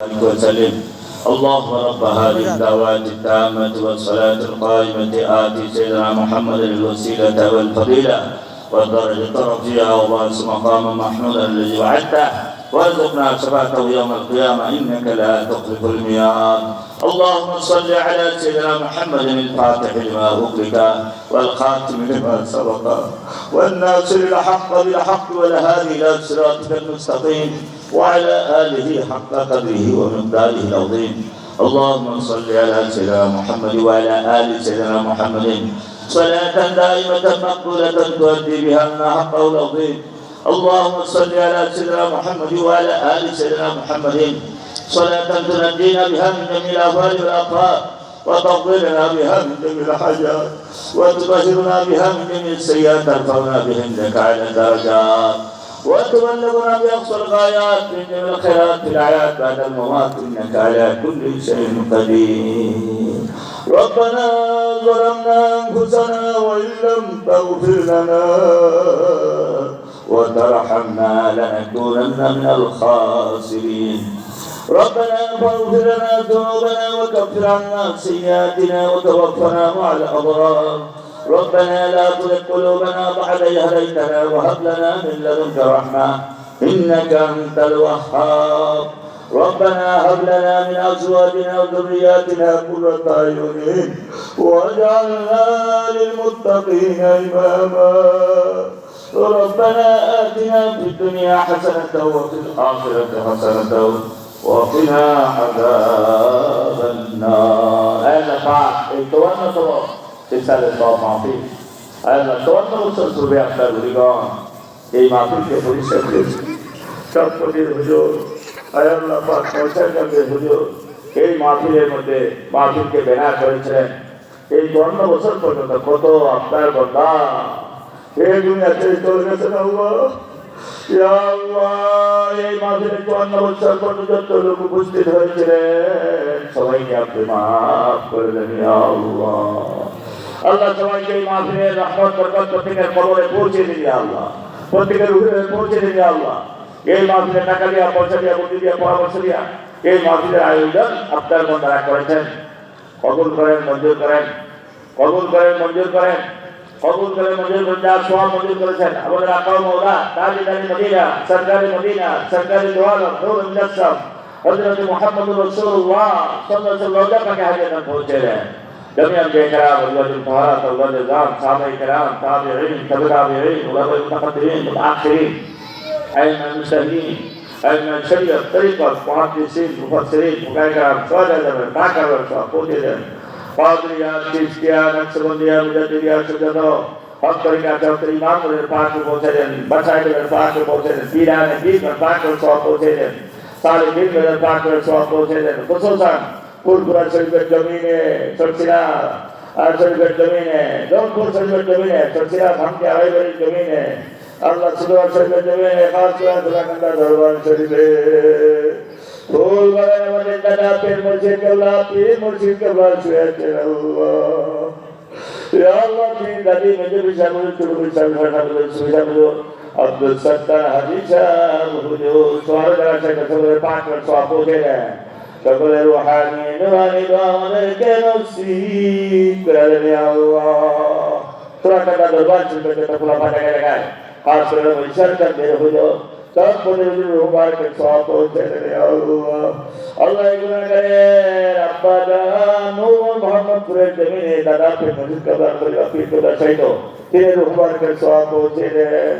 وسلم اللهم رب هذه الدعوات التامة والصلاة القائمة آتي سيدنا محمد الوسيلة والفضيلة والدرجة الرفيعة وبعث مقاما محمودا الذي وعدته وارزقنا شفاعته يوم القيامة إنك لا تخلف الميعاد. اللهم صل على سيدنا محمد الفاتح لما أغلق والخاتم لما سبق والناصر الحق بالحق والهادي إلى صراطك المستقيم وعلى آله حق قدره ومقداره العظيم. اللهم صل على سيدنا محمد وعلى آل سيدنا محمد صلاة دائمة مقبولة تؤدي بها لنا حقه العظيم. اللهم صل على سيدنا محمد وعلى آل سيدنا محمد صلاة تنجينا بها من جميع الآفات والآفات وتغفر لنا بها من جميع الحاجات وتطهرنا بها من جميع السيئات ترفعنا بهم لك على الدرجات وتبلغنا بأقصى الغايات من جميع الخيرات في الحياة بعد الممات إنك على كل شيء قدير. ربنا ظلمنا أنفسنا وإن لم تغفر لنا وترحمنا لنكونن من الخاسرين. ربنا فاغفر لنا ذنوبنا وكفر عنا سيئاتنا وتوفنا مع الأبرار. ربنا لا تزغ قلوبنا بعد إذ هديتنا وهب لنا من لدنك رحمة إنك أنت الوهاب. ربنا هب لنا من أزواجنا وذرياتنا قرة أعين واجعلنا للمتقين إماما. ربنا آتنا في الدنيا حسنة وفي الآخرة حسنة وقنا عذاب النار. أهلا بعد إتوانا تو تسأل الله معفي أهلا توانا وصل سوري أكثر لغان এই মাহফিলকে পরিষ্কার করেছে সবকটির হুজুর আল্লাহ পাক পৌঁছার জন্য হুজুর এই মাহফিলের মধ্যে মাহফিলকে বেনা করেছিলেন। এই 52 বছর পর্যন্ত কত আপনার বান্দা এই দুনিয়াতে চলে গেছেন। আল্লাহ ইয়া আল্লাহ এই মাহফিলে 52 বছর পর্যন্ত যত লোক উপস্থিত হয়েছিলেন সবাইকে আপনি মাফ করে দেন ইয়া আল্লাহ। আল্লাহ সবাইকে এই মাহফিলের রহমত বরকত প্রত্যেকের কবরে পৌঁছে দিন ইয়া আল্লাহ, প্রত্যেকের রুহে পৌঁছে দিন ইয়া আল্লাহ। এই মাহফিলে টাকা দিয়া পয়সা দিয়া বুদ্ধি দিয়া পরামর্শ দিয়া এই মাহফিলের আয়োজন আপনার বন্ধারা করেছেন। কবুল করেন, মঞ্জুর করেন, কবুল করেন, মঞ্জুর করেন, কবুল করেন, মঞ্জুর করেন। যা সওয়াব মঞ্জুর করেছেন আমাদের আকা মাওলা তাজদারি মদিনা সরকারি মদিনা সরকারি দোয়ালা নূর মুজাসসাম হযরত মুহাম্মদুর রাসূলুল্লাহ সাল্লাল্লাহু আলাইহি ওয়াসাল্লাম কে হাজিরাত পৌঁছে দেন। जमीन बेकरा वजल तहारत वजल जाम साहबे किराम ताबिईन तबे ताबिईन उलमा मुतक़द्दिमीन मुतअखिरीन अइम्मा मुस्लिमीन अइम्मा शरीयत तरीक़त मुहद्दिसीन मुफस्सिरीन मुफक्किरीन सवाल ताकर पहुंचे दें। कादरिया चिश्तिया नक्शबंदिया मुजद्दिदिया सुजदो हक तरीका चौधरी इमाम के पास पहुंचे दें। बचाए के पास पहुंचे दें। पीरान की पास पहुंचे दें। सालिहीन के पास पहुंचे दें। खुसूसन फूलपुरा शरीफेर जमीने चर्चिला शरीफेर जमीने जौनपुर शरीफेर जमीने चर्चिला भांगे आईबाड़ी जमीने अल्लाह सुदूर शरीफेर जमीने खासपुरा सुलाकंदा दरबार शरीफे फूल बगाने वाले दादा पीर मुर्शिद के बाद सुयाते अल्लाह या अल्लाह पीर दादी मुझे बिशा मुझे चुरू बिशा मुझे अब्दुल सत्तार हाजी साहब हुजूर सवाल जरा से कसम 5 वर्ष आपको दे रहे हैं সকলে রুহানি নুরানি আমাদেরকে নসিব করে দেন ইয়া আল্লাহ। সুরাকাটা দরবার ছিল যেটা খোলা ফাটাকে লাগায় খাস করে বৈশাখ বের হলো সব পরিবেশ রুবার কে সব পৌঁছে দেন ইয়া আল্লাহ। আল্লাহ এগুলো করে আব্বা জান নূর মোহাম্মদপুরের জমিনে দাদা কে মসজিদ কবর করে অফিস করে চাইতো তিনি রুবার কে সব পৌঁছে দেন।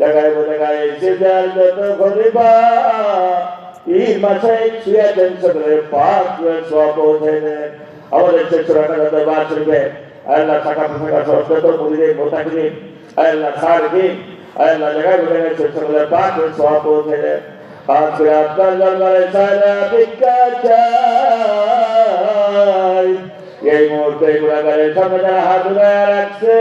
জায়গায় জায়গায় সে জাল যত খলিফা ঈদ মাসে সুয়া দেন সবরে পাক সওয়াব পৌঁছে দেন। আমাদের সুরাকাটা দরবার শরীফে আল্লাহ টাকা পয়সা সরকার মুরিদের মুতাকিন আল্লাহ খারকি আল্লাহ জায়গায় জায়গায় সবরে পাক সওয়াব পৌঁছে দেন। খাস করে আপনার দরবারে সারা ভিক্ষা চাই এই মুহূর্তে গুনাহগারের সামনে যারা হাত উঠায় রাখছে